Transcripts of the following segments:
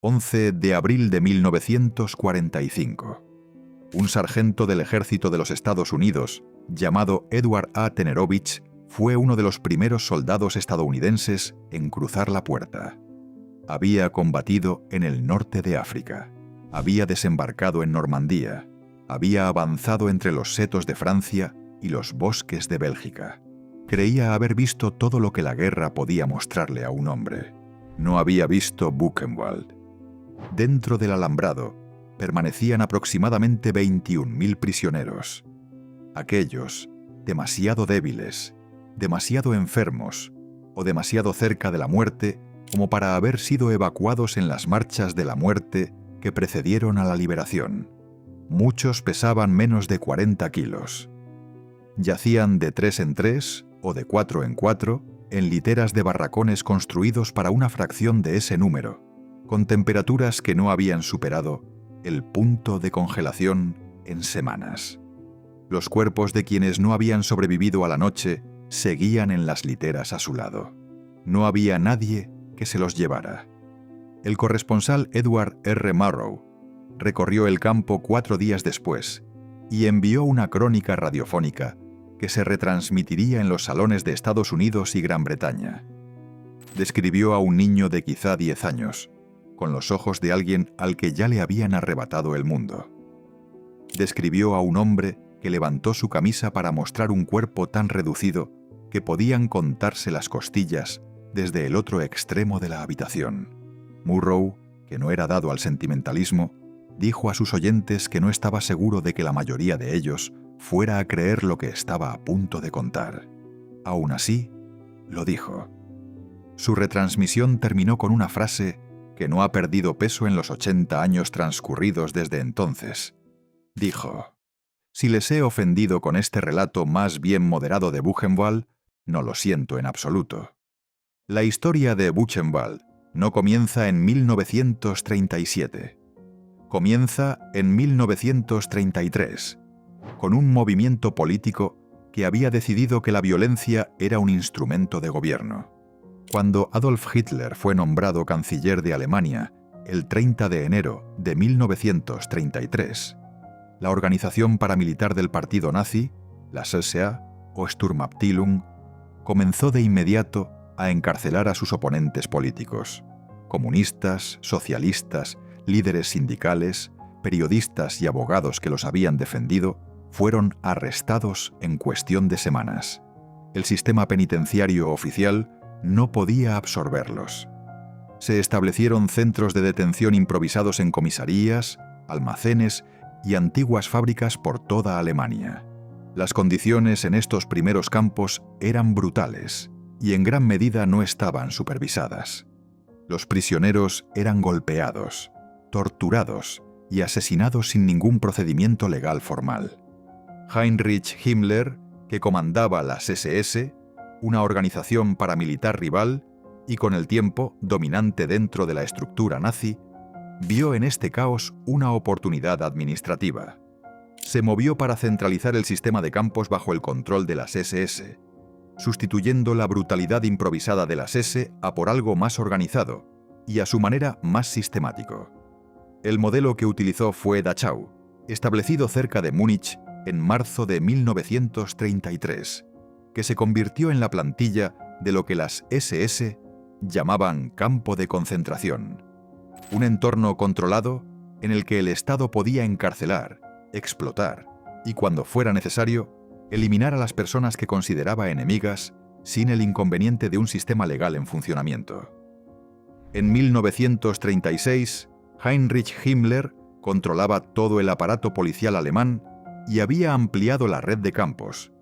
11 de abril de 1945. Un sargento del ejército de los Estados Unidos, llamado Edward A. Tenerovich, fue uno de los primeros soldados estadounidenses en cruzar la puerta. Había combatido en el norte de África, había desembarcado en Normandía, había avanzado entre los setos de Francia y los bosques de Bélgica. Creía haber visto todo lo que la guerra podía mostrarle a un hombre. No había visto Buchenwald. Dentro del alambrado permanecían aproximadamente 21.000 prisioneros. Aquellos, demasiado débiles, demasiado enfermos o demasiado cerca de la muerte como para haber sido evacuados en las marchas de la muerte que precedieron a la liberación. Muchos pesaban menos de 40 kilos. Yacían de 3 en 3 o de 4 en 4 en literas de barracones construidos para una fracción de ese número, con temperaturas que no habían superado el punto de congelación en semanas. Los cuerpos de quienes no habían sobrevivido a la noche seguían en las literas a su lado. No había nadie que se los llevara. El corresponsal Edward R. Murrow recorrió el campo 4 días después y envió una crónica radiofónica que se retransmitiría en los salones de Estados Unidos y Gran Bretaña. Describió a un niño de quizá 10 años, con los ojos de alguien al que ya le habían arrebatado el mundo. Describió a un hombre que levantó su camisa para mostrar un cuerpo tan reducido que podían contarse las costillas desde el otro extremo de la habitación. Murrow, que no era dado al sentimentalismo, dijo a sus oyentes que no estaba seguro de que la mayoría de ellos fuera a creer lo que estaba a punto de contar. Aún así, lo dijo. Su retransmisión terminó con una frase que no ha perdido peso en los 80 años transcurridos desde entonces. Dijo: «Si les he ofendido con este relato más bien moderado de Buchenwald, no lo siento en absoluto. La historia de Buchenwald no comienza en 1937. Comienza en 1933, con un movimiento político que había decidido que la violencia era un instrumento de gobierno. Cuando Adolf Hitler fue nombrado canciller de Alemania el 30 de enero de 1933, la organización paramilitar del partido nazi, la SA o Sturmabteilung, comenzó de inmediato a encarcelar a sus oponentes políticos. Comunistas, socialistas, líderes sindicales, periodistas y abogados que los habían defendido fueron arrestados en cuestión de semanas. El sistema penitenciario oficial no podía absorberlos. Se establecieron centros de detención improvisados en comisarías, almacenes y antiguas fábricas por toda Alemania. Las condiciones en estos primeros campos eran brutales y en gran medida no estaban supervisadas. Los prisioneros eran golpeados, torturados y asesinados sin ningún procedimiento legal formal. Heinrich Himmler, que comandaba las SS, una organización paramilitar rival y con el tiempo dominante dentro de la estructura nazi, vio en este caos una oportunidad administrativa. Se movió para centralizar el sistema de campos bajo el control de las SS, sustituyendo la brutalidad improvisada de las SS a por algo más organizado y a su manera más sistemático. El modelo que utilizó fue Dachau, establecido cerca de Múnich en marzo de 1933, que se convirtió en la plantilla de lo que las SS llamaban campo de concentración, un entorno controlado en el que el Estado podía encarcelar, explotar y, cuando fuera necesario, eliminar a las personas que consideraba enemigas sin el inconveniente de un sistema legal en funcionamiento. En 1936, Heinrich Himmler controlaba todo el aparato policial alemán y había ampliado la red de campos,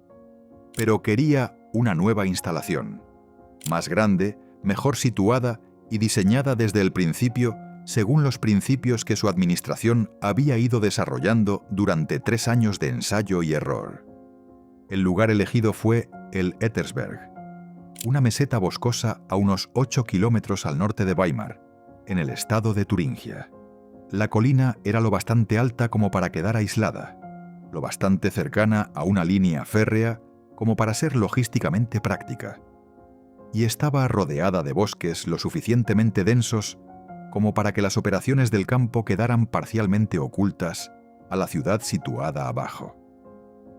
pero quería una nueva instalación, más grande, mejor situada y diseñada desde el principio según los principios que su administración había ido desarrollando durante 3 años de ensayo y error. El lugar elegido fue el Ettersberg, una meseta boscosa a unos 8 kilómetros al norte de Weimar, en el estado de Turingia. La colina era lo bastante alta como para quedar aislada, lo bastante cercana a una línea férrea como para ser logísticamente práctica, y estaba rodeada de bosques lo suficientemente densos como para que las operaciones del campo quedaran parcialmente ocultas a la ciudad situada abajo.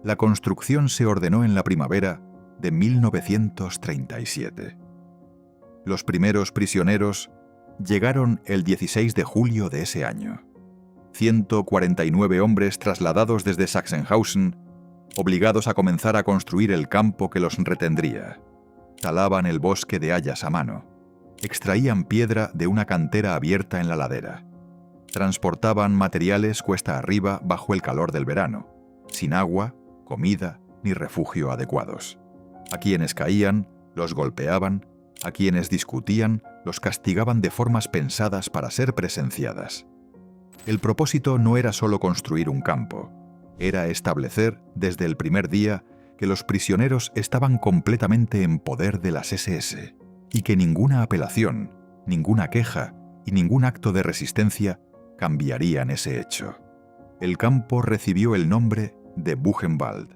La construcción se ordenó en la primavera de 1937. Los primeros prisioneros llegaron el 16 de julio de ese año. 149 hombres trasladados desde Sachsenhausen, obligados a comenzar a construir el campo que los retendría. Talaban el bosque de hayas a mano. Extraían piedra de una cantera abierta en la ladera. Transportaban materiales cuesta arriba bajo el calor del verano, sin agua, comida ni refugio adecuados. A quienes caían, los golpeaban, a quienes discutían, los castigaban de formas pensadas para ser presenciadas. El propósito no era solo construir un campo, era establecer desde el primer día que los prisioneros estaban completamente en poder de las SS y que ninguna apelación, ninguna queja y ningún acto de resistencia cambiarían ese hecho. El campo recibió el nombre de Buchenwald,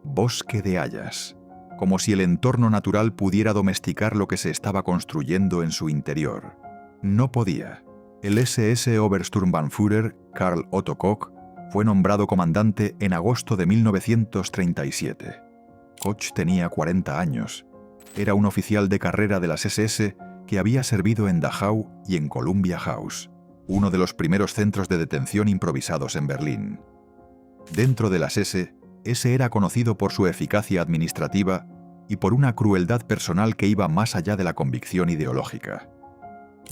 bosque de hayas, como si el entorno natural pudiera domesticar lo que se estaba construyendo en su interior. No podía. El SS Obersturmbannführer Karl Otto Koch fue nombrado comandante en agosto de 1937. Koch tenía 40 años. Era un oficial de carrera de las SS que había servido en Dachau y en Columbia House, uno de los primeros centros de detención improvisados en Berlín. Dentro de las SS, ese era conocido por su eficacia administrativa y por una crueldad personal que iba más allá de la convicción ideológica.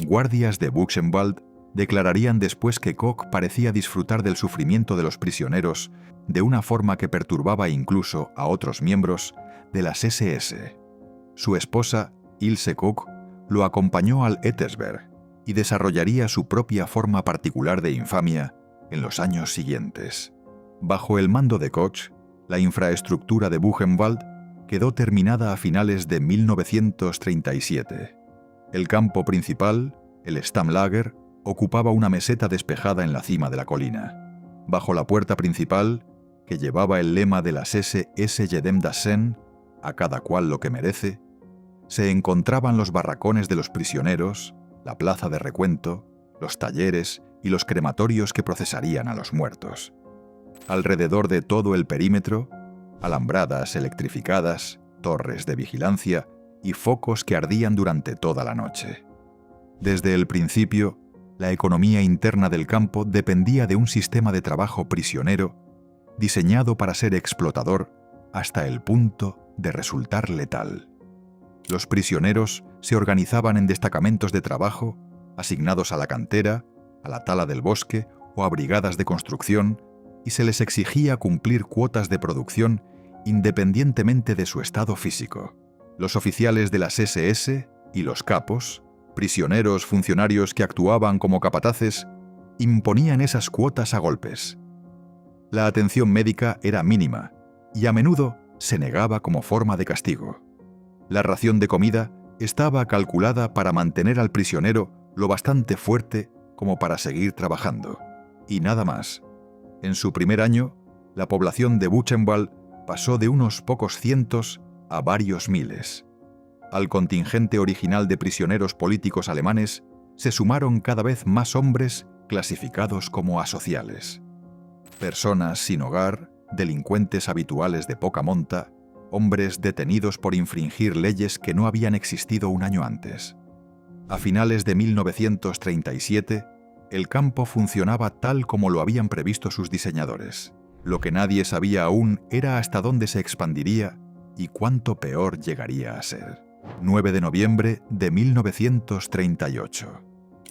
Guardias de Buchenwald declararían después que Koch parecía disfrutar del sufrimiento de los prisioneros de una forma que perturbaba incluso a otros miembros de las SS. Su esposa, Ilse Koch, lo acompañó al Ettersberg y desarrollaría su propia forma particular de infamia en los años siguientes. Bajo el mando de Koch, la infraestructura de Buchenwald quedó terminada a finales de 1937. El campo principal, el Stammlager, ocupaba una meseta despejada en la cima de la colina. Bajo la puerta principal, que llevaba el lema de las SS Jedem das Sein, a cada cual lo que merece, se encontraban los barracones de los prisioneros, la plaza de recuento, los talleres y los crematorios que procesarían a los muertos. Alrededor de todo el perímetro, alambradas electrificadas, torres de vigilancia y focos que ardían durante toda la noche. Desde el principio, la economía interna del campo dependía de un sistema de trabajo prisionero diseñado para ser explotador hasta el punto de resultar letal. Los prisioneros se organizaban en destacamentos de trabajo asignados a la cantera, a la tala del bosque o a brigadas de construcción, y se les exigía cumplir cuotas de producción independientemente de su estado físico. Los oficiales de las SS y los capos, prisioneros funcionarios que actuaban como capataces, imponían esas cuotas a golpes. La atención médica era mínima y a menudo se negaba como forma de castigo. La ración de comida estaba calculada para mantener al prisionero lo bastante fuerte como para seguir trabajando, y nada más. En su primer año, la población de Buchenwald pasó de unos pocos cientos a varios miles. Al contingente original de prisioneros políticos alemanes se sumaron cada vez más hombres clasificados como asociales. Personas sin hogar, delincuentes habituales de poca monta, hombres detenidos por infringir leyes que no habían existido un año antes. A finales de 1937, el campo funcionaba tal como lo habían previsto sus diseñadores. Lo que nadie sabía aún era hasta dónde se expandiría y cuánto peor llegaría a ser. 9 de noviembre de 1938.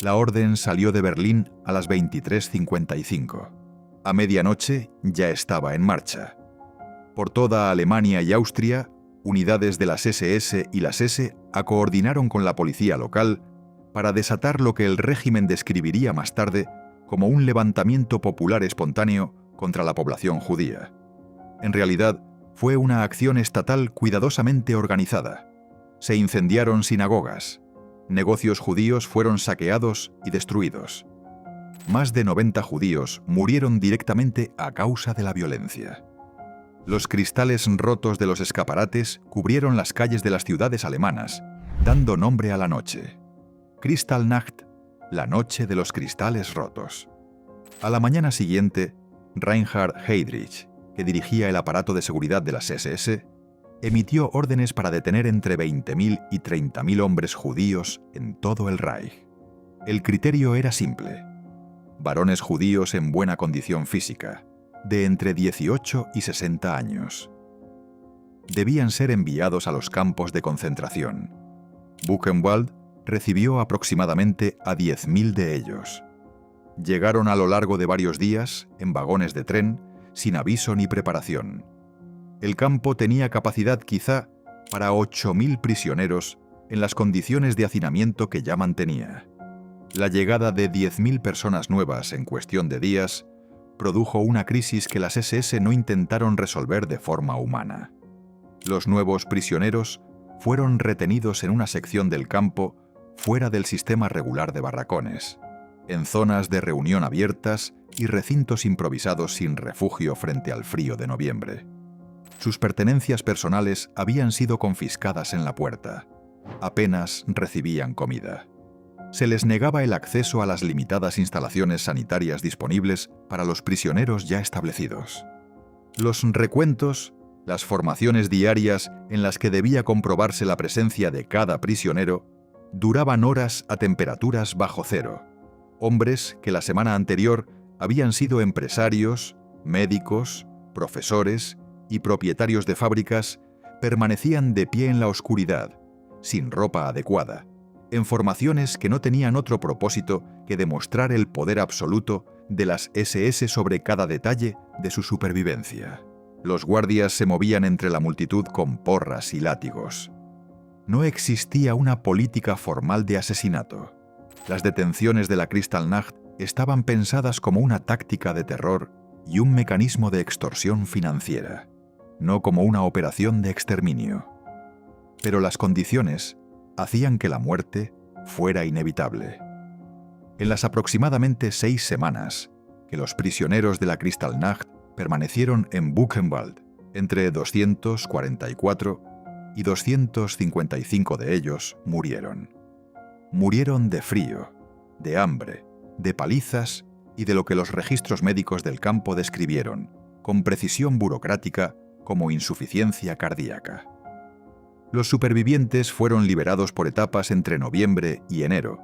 La orden salió de Berlín a las 23:55. A medianoche ya estaba en marcha. Por toda Alemania y Austria, unidades de las SS y las S coordinaron con la policía local para desatar lo que el régimen describiría más tarde como un levantamiento popular espontáneo contra la población judía. En realidad, fue una acción estatal cuidadosamente organizada. Se incendiaron sinagogas. Negocios judíos fueron saqueados y destruidos. Más de 90 judíos murieron directamente a causa de la violencia. Los cristales rotos de los escaparates cubrieron las calles de las ciudades alemanas, dando nombre a la noche. Kristallnacht la noche de los cristales rotos. A la mañana siguiente, Reinhard Heydrich, que dirigía el aparato de seguridad de las SS, emitió órdenes para detener entre 20.000 y 30.000 hombres judíos en todo el Reich. El criterio era simple: varones judíos en buena condición física, de entre 18 y 60 años. Debían ser enviados a los campos de concentración. Buchenwald recibió aproximadamente a 10.000 de ellos. Llegaron a lo largo de varios días en vagones de tren, sin aviso ni preparación. El campo tenía capacidad quizá para 8.000 prisioneros en las condiciones de hacinamiento que ya mantenía. La llegada de 10.000 personas nuevas en cuestión de días produjo una crisis que las SS no intentaron resolver de forma humana. Los nuevos prisioneros fueron retenidos en una sección del campo fuera del sistema regular de barracones, en zonas de reunión abiertas y recintos improvisados sin refugio frente al frío de noviembre. Sus pertenencias personales habían sido confiscadas en la puerta. Apenas recibían comida. Se les negaba el acceso a las limitadas instalaciones sanitarias disponibles para los prisioneros ya establecidos. Los recuentos, las formaciones diarias en las que debía comprobarse la presencia de cada prisionero, duraban horas a temperaturas bajo cero. Hombres que la semana anterior habían sido empresarios, médicos, profesores y propietarios de fábricas permanecían de pie en la oscuridad, sin ropa adecuada, en formaciones que no tenían otro propósito que demostrar el poder absoluto de las SS sobre cada detalle de su supervivencia. Los guardias se movían entre la multitud con porras y látigos. No existía una política formal de asesinato. Las detenciones de la Kristallnacht estaban pensadas como una táctica de terror y un mecanismo de extorsión financiera, no como una operación de exterminio. Pero las condiciones hacían que la muerte fuera inevitable. En las aproximadamente 6 semanas que los prisioneros de la Kristallnacht permanecieron en Buchenwald, entre 244 y 255 de ellos murieron. Murieron de frío, de hambre, de palizas y de lo que los registros médicos del campo describieron, con precisión burocrática, como insuficiencia cardíaca. Los supervivientes fueron liberados por etapas entre noviembre y enero,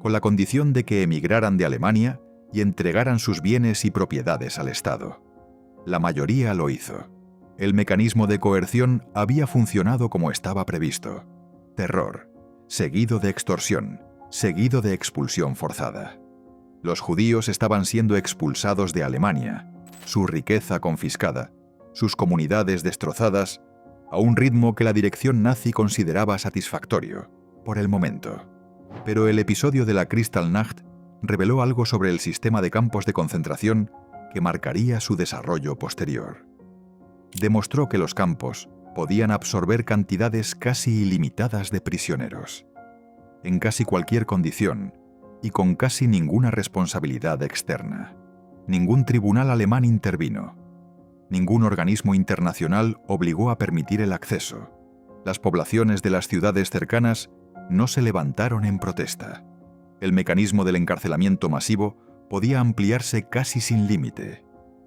con la condición de que emigraran de Alemania y entregaran sus bienes y propiedades al Estado. La mayoría lo hizo. El mecanismo de coerción había funcionado como estaba previsto. Terror, seguido de extorsión, seguido de expulsión forzada. Los judíos estaban siendo expulsados de Alemania, su riqueza confiscada, sus comunidades destrozadas, a un ritmo que la dirección nazi consideraba satisfactorio, por el momento. Pero el episodio de la Kristallnacht reveló algo sobre el sistema de campos de concentración que marcaría su desarrollo posterior. Demostró que los campos podían absorber cantidades casi ilimitadas de prisioneros, en casi cualquier condición y con casi ninguna responsabilidad externa. Ningún tribunal alemán intervino. Ningún organismo internacional obligó a permitir el acceso. Las poblaciones de las ciudades cercanas no se levantaron en protesta. El mecanismo del encarcelamiento masivo podía ampliarse casi sin límite.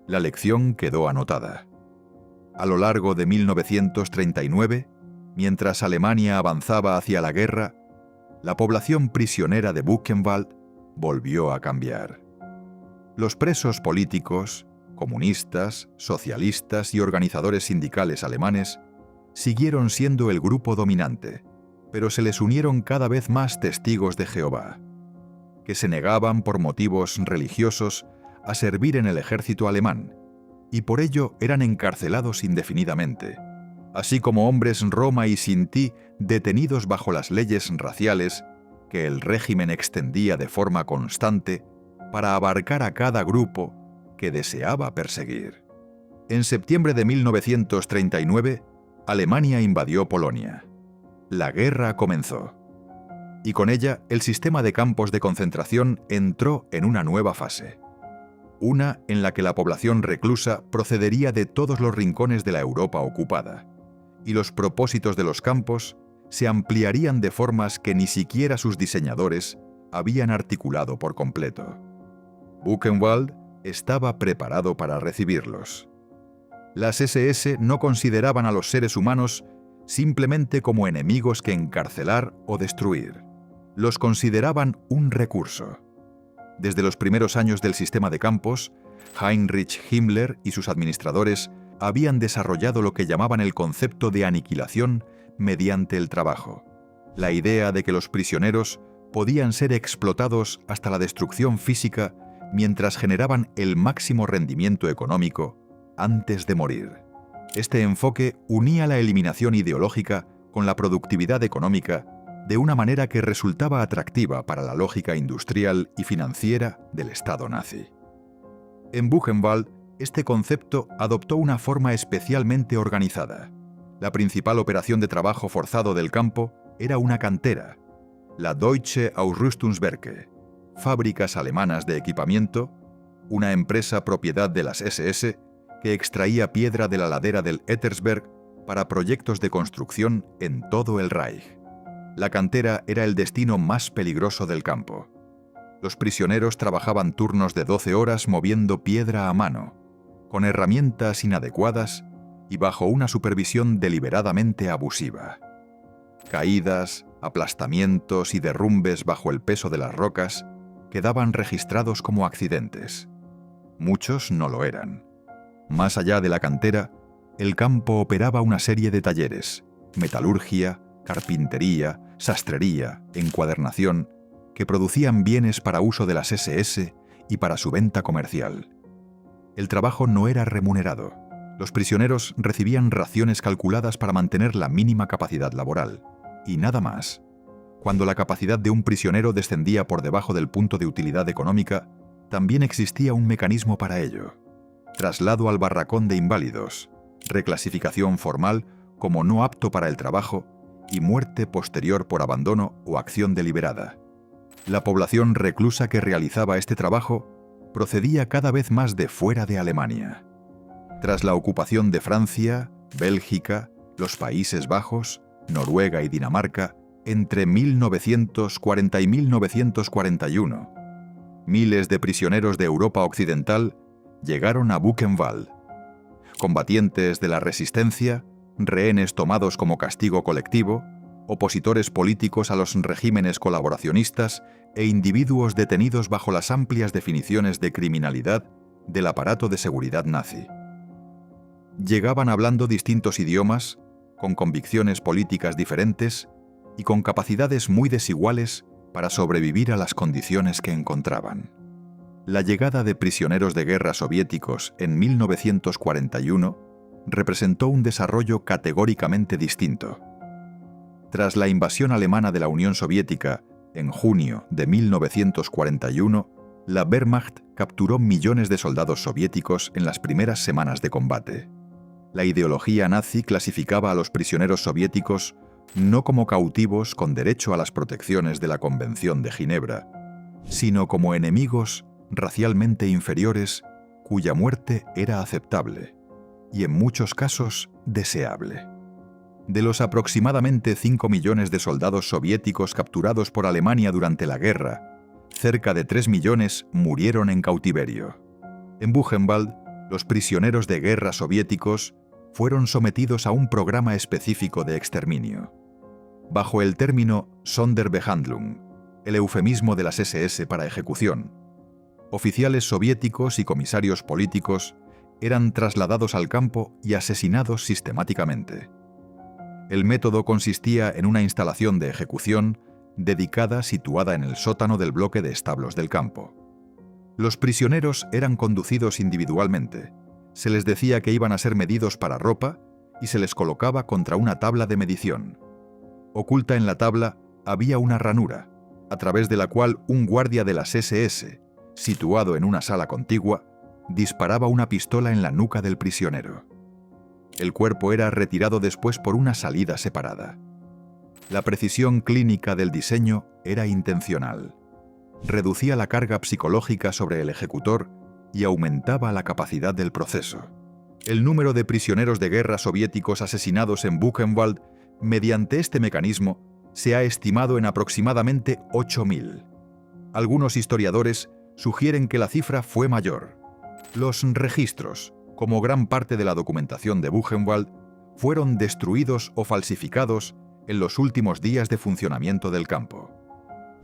La lección quedó anotada. A lo largo de 1939, mientras Alemania avanzaba hacia la guerra, la población prisionera de Buchenwald volvió a cambiar. Los presos políticos, comunistas, socialistas y organizadores sindicales alemanes siguieron siendo el grupo dominante, pero se les unieron cada vez más testigos de Jehová, que se negaban por motivos religiosos a servir en el ejército alemán, y por ello eran encarcelados indefinidamente, así como hombres Roma y Sinti detenidos bajo las leyes raciales que el régimen extendía de forma constante para abarcar a cada grupo que deseaba perseguir. En septiembre de 1939, Alemania invadió Polonia. La guerra comenzó. Y con ella, el sistema de campos de concentración entró en una nueva fase. Una en la que la población reclusa procedería de todos los rincones de la Europa ocupada, y los propósitos de los campos se ampliarían de formas que ni siquiera sus diseñadores habían articulado por completo. Buchenwald estaba preparado para recibirlos. Las SS no consideraban a los seres humanos simplemente como enemigos que encarcelar o destruir. Los consideraban un recurso. Desde los primeros años del sistema de campos, Heinrich Himmler y sus administradores habían desarrollado lo que llamaban el concepto de aniquilación mediante el trabajo. La idea de que los prisioneros podían ser explotados hasta la destrucción física mientras generaban el máximo rendimiento económico antes de morir. Este enfoque unía la eliminación ideológica con la productividad económica de una manera que resultaba atractiva para la lógica industrial y financiera del Estado nazi. En Buchenwald, este concepto adoptó una forma especialmente organizada. La principal operación de trabajo forzado del campo era una cantera, la Deutsche Ausrüstungswerke, fábricas alemanas de equipamiento, una empresa propiedad de las SS que extraía piedra de la ladera del Ettersberg para proyectos de construcción en todo el Reich. La cantera era el destino más peligroso del campo. Los prisioneros trabajaban turnos de 12 horas moviendo piedra a mano, con herramientas inadecuadas y bajo una supervisión deliberadamente abusiva. Caídas, aplastamientos y derrumbes bajo el peso de las rocas quedaban registrados como accidentes. Muchos no lo eran. Más allá de la cantera, el campo operaba una serie de talleres: metalurgia, carpintería, sastrería, encuadernación, que producían bienes para uso de las SS y para su venta comercial. El trabajo no era remunerado. Los prisioneros recibían raciones calculadas para mantener la mínima capacidad laboral, y nada más. Cuando la capacidad de un prisionero descendía por debajo del punto de utilidad económica, también existía un mecanismo para ello: traslado al barracón de inválidos, reclasificación formal como no apto para el trabajo y muerte posterior por abandono o acción deliberada. La población reclusa que realizaba este trabajo procedía cada vez más de fuera de Alemania. Tras la ocupación de Francia, Bélgica, los Países Bajos, Noruega y Dinamarca, entre 1940 y 1941, miles de prisioneros de Europa Occidental llegaron a Buchenwald. Combatientes de la resistencia, rehenes tomados como castigo colectivo, opositores políticos a los regímenes colaboracionistas e individuos detenidos bajo las amplias definiciones de criminalidad del aparato de seguridad nazi. Llegaban hablando distintos idiomas, con convicciones políticas diferentes y con capacidades muy desiguales para sobrevivir a las condiciones que encontraban. La llegada de prisioneros de guerra soviéticos en 1941 representó un desarrollo categóricamente distinto. Tras la invasión alemana de la Unión Soviética en junio de 1941, la Wehrmacht capturó millones de soldados soviéticos en las primeras semanas de combate. La ideología nazi clasificaba a los prisioneros soviéticos no como cautivos con derecho a las protecciones de la Convención de Ginebra, sino como enemigos racialmente inferiores cuya muerte era aceptable y en muchos casos deseable. De los aproximadamente 5 millones de soldados soviéticos capturados por Alemania durante la guerra, cerca de 3 millones murieron en cautiverio. En Buchenwald, los prisioneros de guerra soviéticos fueron sometidos a un programa específico de exterminio. Bajo el término Sonderbehandlung, el eufemismo de las SS para ejecución, oficiales soviéticos y comisarios políticos eran trasladados al campo y asesinados sistemáticamente. El método consistía en una instalación de ejecución dedicada situada en el sótano del bloque de establos del campo. Los prisioneros eran conducidos individualmente, se les decía que iban a ser medidos para ropa y se les colocaba contra una tabla de medición. Oculta en la tabla había una ranura, a través de la cual un guardia de las SS, situado en una sala contigua, disparaba una pistola en la nuca del prisionero. El cuerpo era retirado después por una salida separada. La precisión clínica del diseño era intencional. Reducía la carga psicológica sobre el ejecutor y aumentaba la capacidad del proceso. El número de prisioneros de guerra soviéticos asesinados en Buchenwald mediante este mecanismo se ha estimado en aproximadamente 8.000. Algunos historiadores sugieren que la cifra fue mayor. Los registros, como gran parte de la documentación de Buchenwald, fueron destruidos o falsificados en los últimos días de funcionamiento del campo.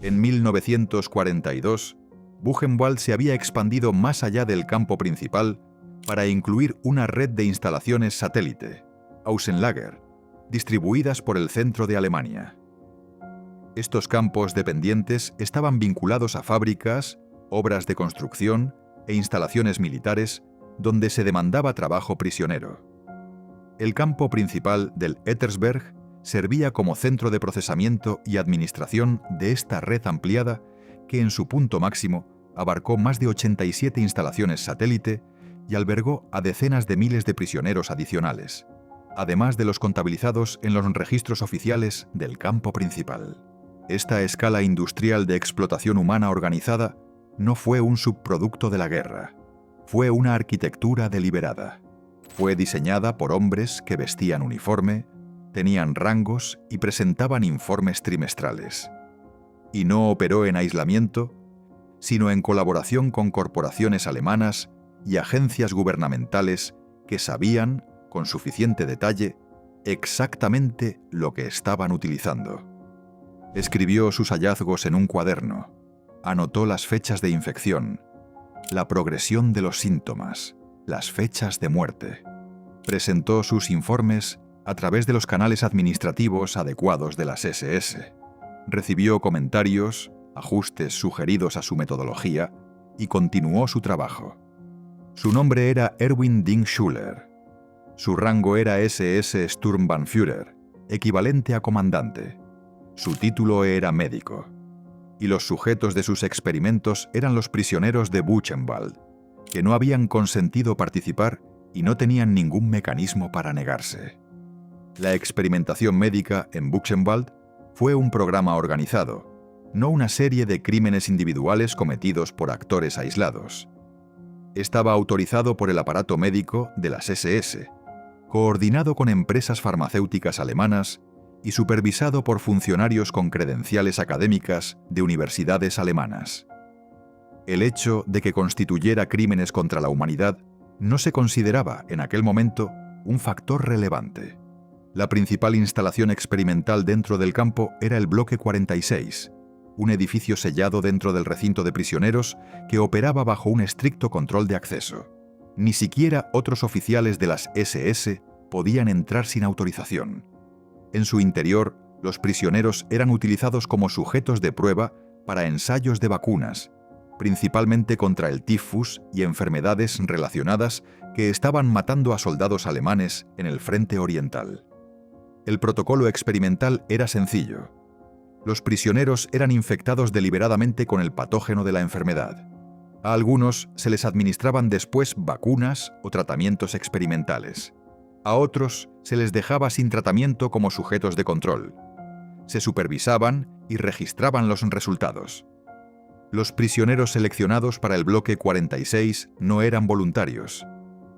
En 1942, Buchenwald se había expandido más allá del campo principal para incluir una red de instalaciones satélite, Außenlager, distribuidas por el centro de Alemania. Estos campos dependientes estaban vinculados a fábricas, obras de construcción e instalaciones militares donde se demandaba trabajo prisionero. El campo principal del Ettersberg servía como centro de procesamiento y administración de esta red ampliada que en su punto máximo abarcó más de 87 instalaciones satélite y albergó a decenas de miles de prisioneros adicionales, además de los contabilizados en los registros oficiales del campo principal. Esta escala industrial de explotación humana organizada no fue un subproducto de la guerra, fue una arquitectura deliberada. Fue diseñada por hombres que vestían uniforme, tenían rangos y presentaban informes trimestrales. Y no operó en aislamiento, sino en colaboración con corporaciones alemanas y agencias gubernamentales que sabían, con suficiente detalle, exactamente lo que estaban utilizando. Escribió sus hallazgos en un cuaderno, anotó las fechas de infección, la progresión de los síntomas, las fechas de muerte. Presentó sus informes a través de los canales administrativos adecuados de las SS. Recibió comentarios, ajustes sugeridos a su metodología y continuó su trabajo. Su nombre era Erwin Ding Schuller. Su rango era SS Sturmbannführer, equivalente a comandante. Su título era médico. Y los sujetos de sus experimentos eran los prisioneros de Buchenwald, que no habían consentido participar y no tenían ningún mecanismo para negarse. La experimentación médica en Buchenwald fue un programa organizado, no una serie de crímenes individuales cometidos por actores aislados. Estaba autorizado por el aparato médico de las SS, coordinado con empresas farmacéuticas alemanas y supervisado por funcionarios con credenciales académicas de universidades alemanas. El hecho de que constituyera crímenes contra la humanidad no se consideraba en aquel momento un factor relevante. La principal instalación experimental dentro del campo era el Bloque 46, un edificio sellado dentro del recinto de prisioneros que operaba bajo un estricto control de acceso. Ni siquiera otros oficiales de las SS podían entrar sin autorización. En su interior, los prisioneros eran utilizados como sujetos de prueba para ensayos de vacunas, principalmente contra el tifus y enfermedades relacionadas que estaban matando a soldados alemanes en el frente oriental. El protocolo experimental era sencillo. Los prisioneros eran infectados deliberadamente con el patógeno de la enfermedad. A algunos se les administraban después vacunas o tratamientos experimentales. A otros se les dejaba sin tratamiento como sujetos de control. Se supervisaban y registraban los resultados. Los prisioneros seleccionados para el bloque 46 no eran voluntarios,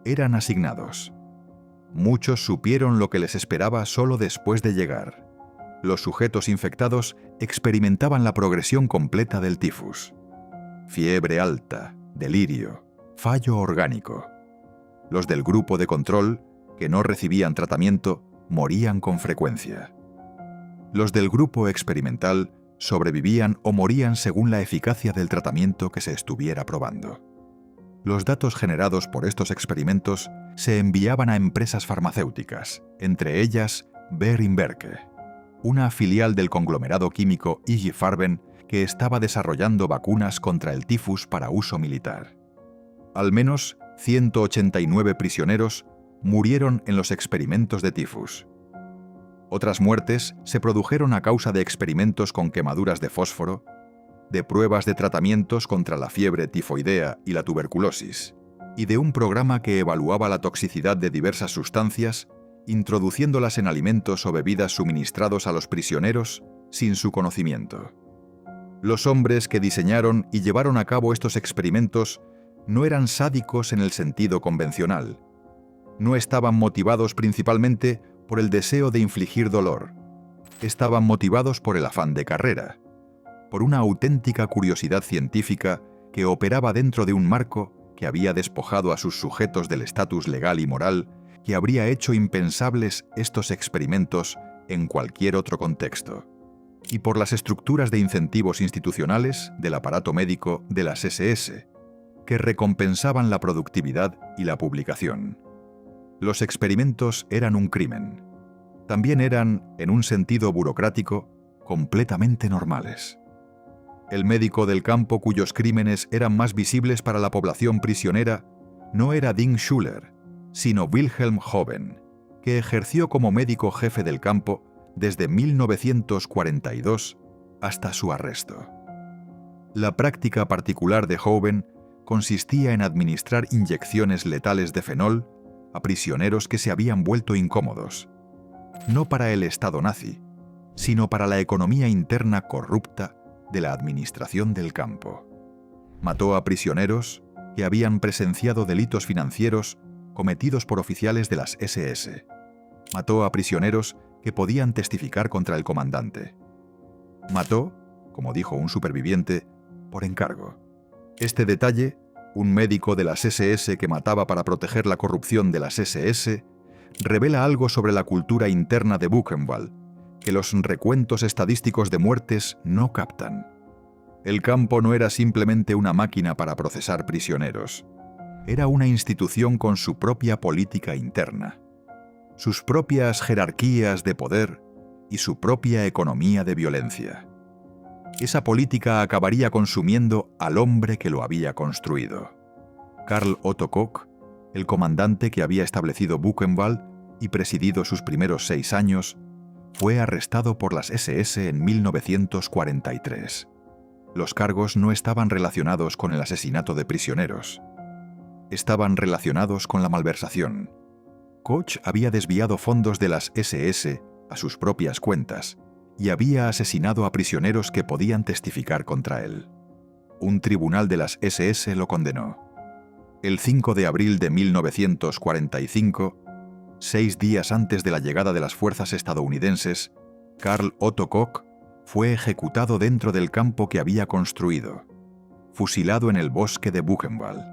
eran asignados. Muchos supieron lo que les esperaba solo después de llegar. Los sujetos infectados experimentaban la progresión completa del tifus. Fiebre alta, delirio, fallo orgánico. Los del grupo de control, que no recibían tratamiento, morían con frecuencia. Los del grupo experimental sobrevivían o morían según la eficacia del tratamiento que se estuviera probando. Los datos generados por estos experimentos se enviaban a empresas farmacéuticas, entre ellas Behring-Werke, una filial del conglomerado químico IG Farben que estaba desarrollando vacunas contra el tifus para uso militar. Al menos 189 prisioneros murieron en los experimentos de tifus. Otras muertes se produjeron a causa de experimentos con quemaduras de fósforo, de pruebas de tratamientos contra la fiebre tifoidea y la tuberculosis, y de un programa que evaluaba la toxicidad de diversas sustancias, introduciéndolas en alimentos o bebidas suministrados a los prisioneros sin su conocimiento. Los hombres que diseñaron y llevaron a cabo estos experimentos no eran sádicos en el sentido convencional. No estaban motivados principalmente por el deseo de infligir dolor. Estaban motivados por el afán de carrera, por una auténtica curiosidad científica que operaba dentro de un marco que había despojado a sus sujetos del estatus legal y moral que habría hecho impensables estos experimentos en cualquier otro contexto, y por las estructuras de incentivos institucionales del aparato médico de las SS, que recompensaban la productividad y la publicación. Los experimentos eran un crimen. También eran, en un sentido burocrático, completamente normales. El médico del campo cuyos crímenes eran más visibles para la población prisionera no era Ding Schuller, sino Wilhelm Hoven, que ejerció como médico jefe del campo desde 1942 hasta su arresto. La práctica particular de Hoven consistía en administrar inyecciones letales de fenol a prisioneros que se habían vuelto incómodos, no para el Estado nazi, sino para la economía interna corrupta de la administración del campo. Mató a prisioneros que habían presenciado delitos financieros cometidos por oficiales de las SS. Mató a prisioneros que podían testificar contra el comandante. Mató, como dijo un superviviente, por encargo. Este detalle, un médico de las SS que mataba para proteger la corrupción de las SS, revela algo sobre la cultura interna de Buchenwald, que los recuentos estadísticos de muertes no captan. El campo no era simplemente una máquina para procesar prisioneros. Era una institución con su propia política interna, sus propias jerarquías de poder y su propia economía de violencia. Esa política acabaría consumiendo al hombre que lo había construido. Karl Otto Koch, el comandante que había establecido Buchenwald y presidido sus primeros 6 años, fue arrestado por las SS en 1943. Los cargos no estaban relacionados con el asesinato de prisioneros. Estaban relacionados con la malversación. Koch había desviado fondos de las SS a sus propias cuentas y había asesinado a prisioneros que podían testificar contra él. Un tribunal de las SS lo condenó. El 5 de abril de 1945, 6 días antes de la llegada de las fuerzas estadounidenses, Karl Otto Koch fue ejecutado dentro del campo que había construido, fusilado en el bosque de Buchenwald.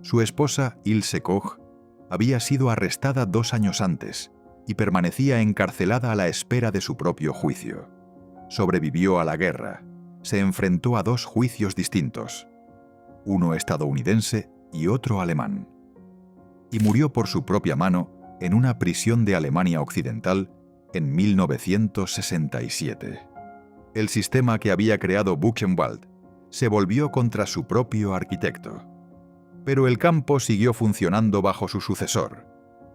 Su esposa, Ilse Koch, había sido arrestada 2 años antes y permanecía encarcelada a la espera de su propio juicio. Sobrevivió a la guerra. Se enfrentó a 2 juicios distintos, uno estadounidense y otro alemán, y murió por su propia mano en una prisión de Alemania Occidental en 1967. El sistema que había creado Buchenwald se volvió contra su propio arquitecto. Pero el campo siguió funcionando bajo su sucesor,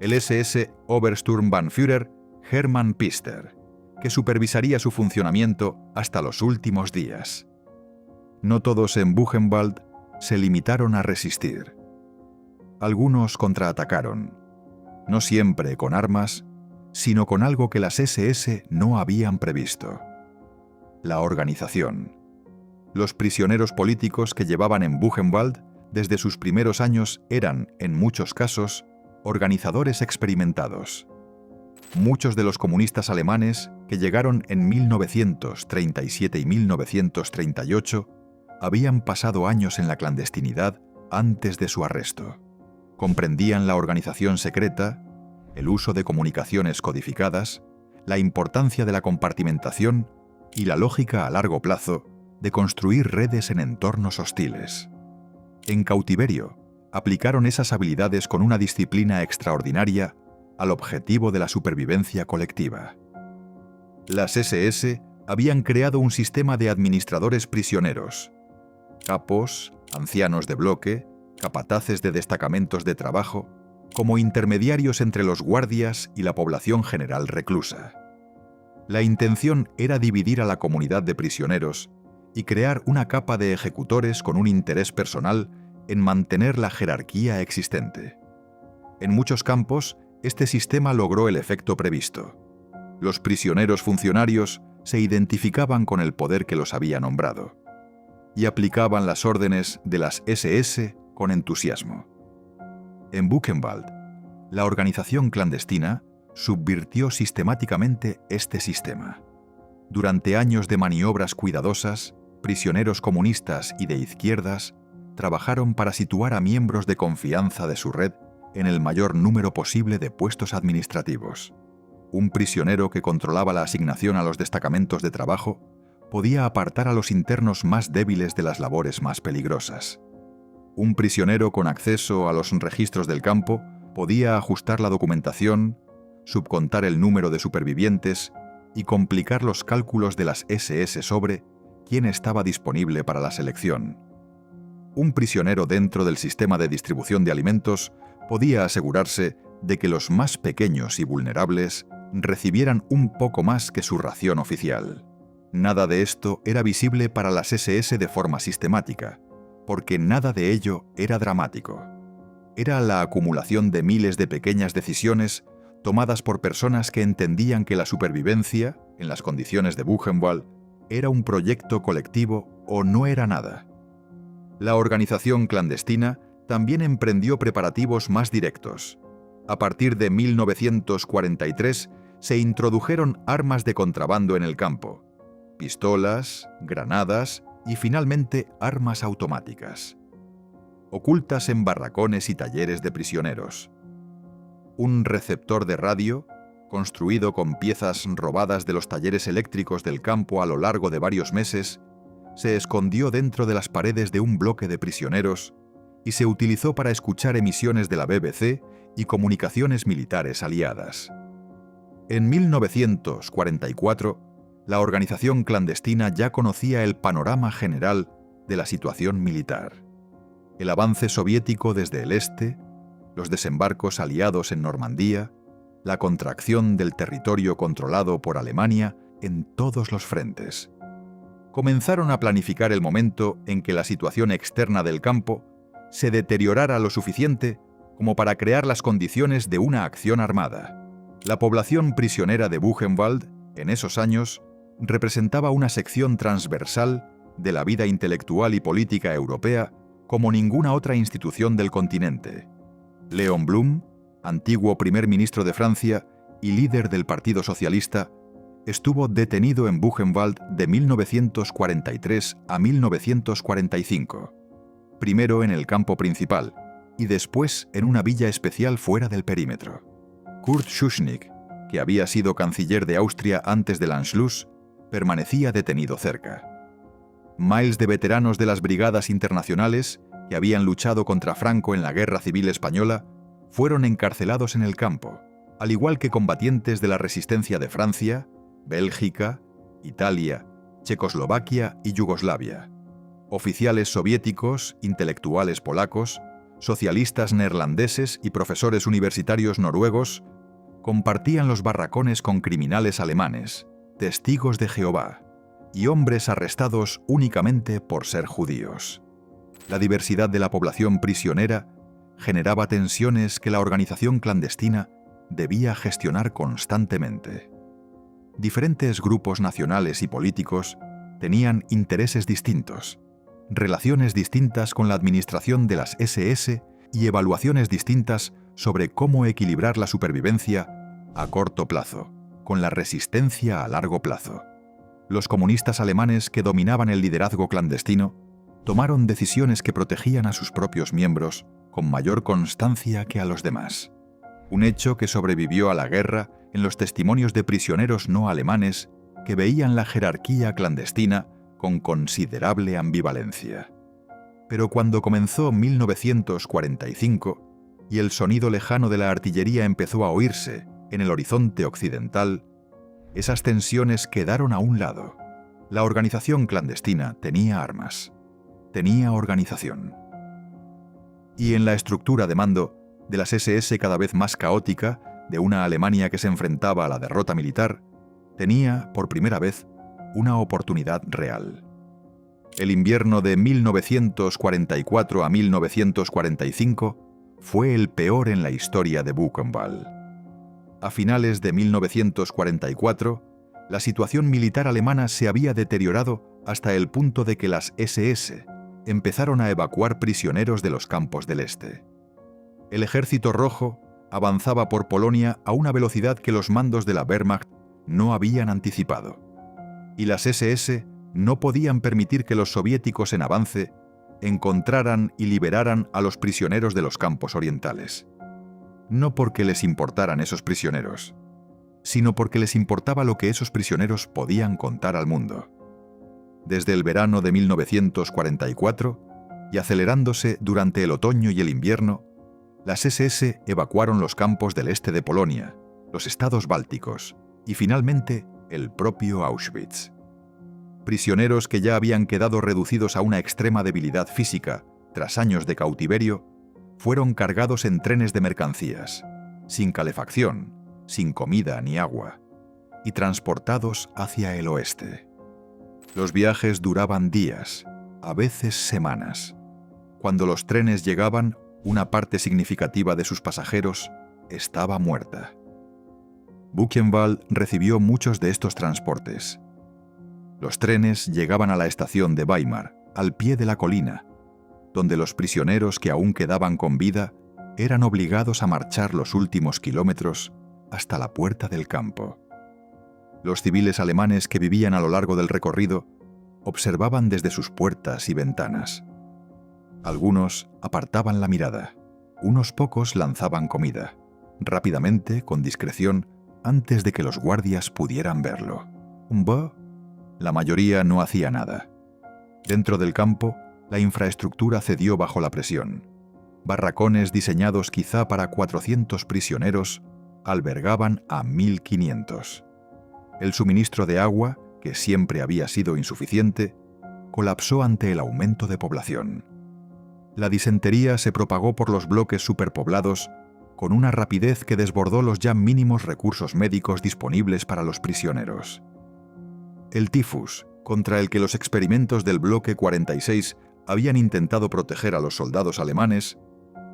el SS Obersturmbannführer Hermann Pfister, que supervisaría su funcionamiento hasta los últimos días. No todos en Buchenwald se limitaron a resistir. Algunos contraatacaron, no siempre con armas, sino con algo que las SS no habían previsto: la organización. Los prisioneros políticos que llevaban en Buchenwald desde sus primeros años eran, en muchos casos, organizadores experimentados. Muchos de los comunistas alemanes que llegaron en 1937 y 1938 habían pasado años en la clandestinidad antes de su arresto. Comprendían la organización secreta, el uso de comunicaciones codificadas, la importancia de la compartimentación y la lógica a largo plazo de construir redes en entornos hostiles. En cautiverio, aplicaron esas habilidades con una disciplina extraordinaria al objetivo de la supervivencia colectiva. Las SS habían creado un sistema de administradores prisioneros, capos, ancianos de bloque, capataces de destacamentos de trabajo, como intermediarios entre los guardias y la población general reclusa. La intención era dividir a la comunidad de prisioneros y crear una capa de ejecutores con un interés personal en mantener la jerarquía existente. En muchos campos, este sistema logró el efecto previsto. Los prisioneros funcionarios se identificaban con el poder que los había nombrado y aplicaban las órdenes de las SS con entusiasmo. En Buchenwald, la organización clandestina subvirtió sistemáticamente este sistema. Durante años de maniobras cuidadosas, prisioneros comunistas y de izquierdas trabajaron para situar a miembros de confianza de su red en el mayor número posible de puestos administrativos. Un prisionero que controlaba la asignación a los destacamentos de trabajo podía apartar a los internos más débiles de las labores más peligrosas. Un prisionero con acceso a los registros del campo podía ajustar la documentación, subcontar el número de supervivientes y complicar los cálculos de las SS sobre quién estaba disponible para la selección. Un prisionero dentro del sistema de distribución de alimentos podía asegurarse de que los más pequeños y vulnerables recibieran un poco más que su ración oficial. Nada de esto era visible para las SS de forma sistemática, porque nada de ello era dramático. Era la acumulación de miles de pequeñas decisiones tomadas por personas que entendían que la supervivencia, en las condiciones de Buchenwald, era un proyecto colectivo o no era nada. La organización clandestina también emprendió preparativos más directos. A partir de 1943 se introdujeron armas de contrabando en el campo, pistolas, granadas y finalmente armas automáticas, ocultas en barracones y talleres de prisioneros. Un receptor de radio, construido con piezas robadas de los talleres eléctricos del campo a lo largo de varios meses, se escondió dentro de las paredes de un bloque de prisioneros y se utilizó para escuchar emisiones de la BBC y comunicaciones militares aliadas. En 1944, la organización clandestina ya conocía el panorama general de la situación militar. El avance soviético desde el este, los desembarcos aliados en Normandía, la contracción del territorio controlado por Alemania en todos los frentes. Comenzaron a planificar el momento en que la situación externa del campo se deteriorara lo suficiente como para crear las condiciones de una acción armada. La población prisionera de Buchenwald, en esos años, representaba una sección transversal de la vida intelectual y política europea como ninguna otra institución del continente. Léon Blum, antiguo primer ministro de Francia y líder del Partido Socialista, estuvo detenido en Buchenwald de 1943 a 1945, primero en el campo principal y después en una villa especial fuera del perímetro. Kurt Schuschnigg, que había sido canciller de Austria antes del Anschluss, permanecía detenido cerca. Miles de veteranos de las brigadas internacionales que habían luchado contra Franco en la Guerra Civil Española fueron encarcelados en el campo, al igual que combatientes de la resistencia de Francia, Bélgica, Italia, Checoslovaquia y Yugoslavia. Oficiales soviéticos, intelectuales polacos, socialistas neerlandeses y profesores universitarios noruegos compartían los barracones con criminales alemanes, testigos de Jehová y hombres arrestados únicamente por ser judíos. La diversidad de la población prisionera generaba tensiones que la organización clandestina debía gestionar constantemente. Diferentes grupos nacionales y políticos tenían intereses distintos, relaciones distintas con la administración de las SS y evaluaciones distintas sobre cómo equilibrar la supervivencia a corto plazo con la resistencia a largo plazo. Los comunistas alemanes que dominaban el liderazgo clandestino tomaron decisiones que protegían a sus propios miembros con mayor constancia que a los demás. Un hecho que sobrevivió a la guerra en los testimonios de prisioneros no alemanes que veían la jerarquía clandestina con considerable ambivalencia. Pero cuando comenzó 1945 y el sonido lejano de la artillería empezó a oírse en el horizonte occidental, esas tensiones quedaron a un lado. La organización clandestina tenía armas, tenía organización. Y en la estructura de mando de las SS cada vez más caótica, de una Alemania que se enfrentaba a la derrota militar, tenía, por primera vez, una oportunidad real. El invierno de 1944 a 1945 fue el peor en la historia de Buchenwald. A finales de 1944, la situación militar alemana se había deteriorado hasta el punto de que las SS empezaron a evacuar prisioneros de los campos del este. El Ejército Rojo avanzaba por Polonia a una velocidad que los mandos de la Wehrmacht no habían anticipado. y las SS no podían permitir que los soviéticos en avance encontraran y liberaran a los prisioneros de los campos orientales. No porque les importaran esos prisioneros, sino porque les importaba lo que esos prisioneros podían contar al mundo. Desde el verano de 1944, y acelerándose durante el otoño y el invierno, las SS evacuaron los campos del este de Polonia, los estados bálticos y finalmente el propio Auschwitz. Prisioneros que ya habían quedado reducidos a una extrema debilidad física tras años de cautiverio, fueron cargados en trenes de mercancías, sin calefacción, sin comida ni agua, y transportados hacia el oeste. Los viajes duraban días, a veces semanas. Cuando los trenes llegaban, una parte significativa de sus pasajeros estaba muerta. Buchenwald recibió muchos de estos transportes. Los trenes llegaban a la estación de Weimar, al pie de la colina, donde los prisioneros que aún quedaban con vida eran obligados a marchar los últimos kilómetros hasta la puerta del campo. Los civiles alemanes que vivían a lo largo del recorrido observaban desde sus puertas y ventanas. Algunos apartaban la mirada, unos pocos lanzaban comida, rápidamente, con discreción, antes de que los guardias pudieran verlo. La mayoría no hacía nada. Dentro del campo, la infraestructura cedió bajo la presión. Barracones diseñados quizá para 400 prisioneros albergaban a 1.500. El suministro de agua, que siempre había sido insuficiente, colapsó ante el aumento de población. La disentería se propagó por los bloques superpoblados con una rapidez que desbordó los ya mínimos recursos médicos disponibles para los prisioneros. El tifus, contra el que los experimentos del bloque 46 habían intentado proteger a los soldados alemanes,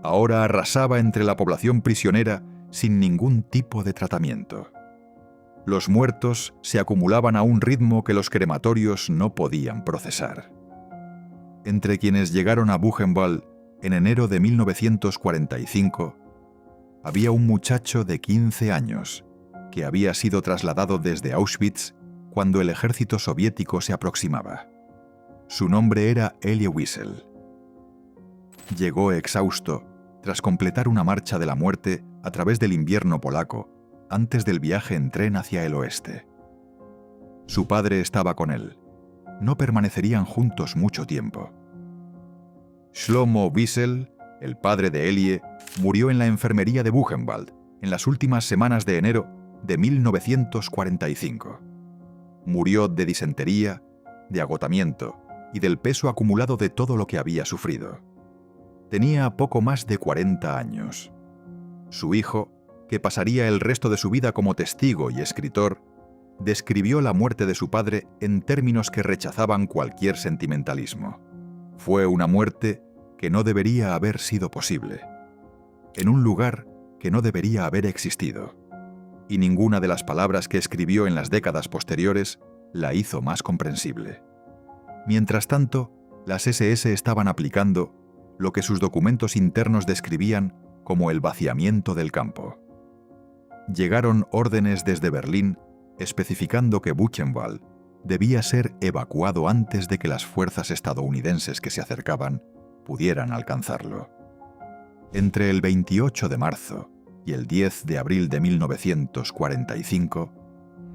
ahora arrasaba entre la población prisionera sin ningún tipo de tratamiento. Los muertos se acumulaban a un ritmo que los crematorios no podían procesar. Entre quienes llegaron a Buchenwald en enero de 1945, había un muchacho de 15 años que había sido trasladado desde Auschwitz cuando el ejército soviético se aproximaba. Su nombre era Elie Wiesel. Llegó exhausto tras completar una marcha de la muerte a través del invierno polaco antes del viaje en tren hacia el oeste. Su padre estaba con él. No permanecerían juntos mucho tiempo. Shlomo Wiesel, el padre de Elie, murió en la enfermería de Buchenwald en las últimas semanas de enero de 1945. Murió de disentería, de agotamiento y del peso acumulado de todo lo que había sufrido. Tenía poco más de 40 años. Su hijo, que pasaría el resto de su vida como testigo y escritor, describió la muerte de su padre en términos que rechazaban cualquier sentimentalismo. Fue una muerte que no debería haber sido posible, en un lugar que no debería haber existido, y ninguna de las palabras que escribió en las décadas posteriores la hizo más comprensible. Mientras tanto, las SS estaban aplicando lo que sus documentos internos describían como el vaciamiento del campo. Llegaron órdenes desde Berlín especificando que Buchenwald debía ser evacuado antes de que las fuerzas estadounidenses que se acercaban pudieran alcanzarlo. Entre el 28 de marzo y el 10 de abril de 1945,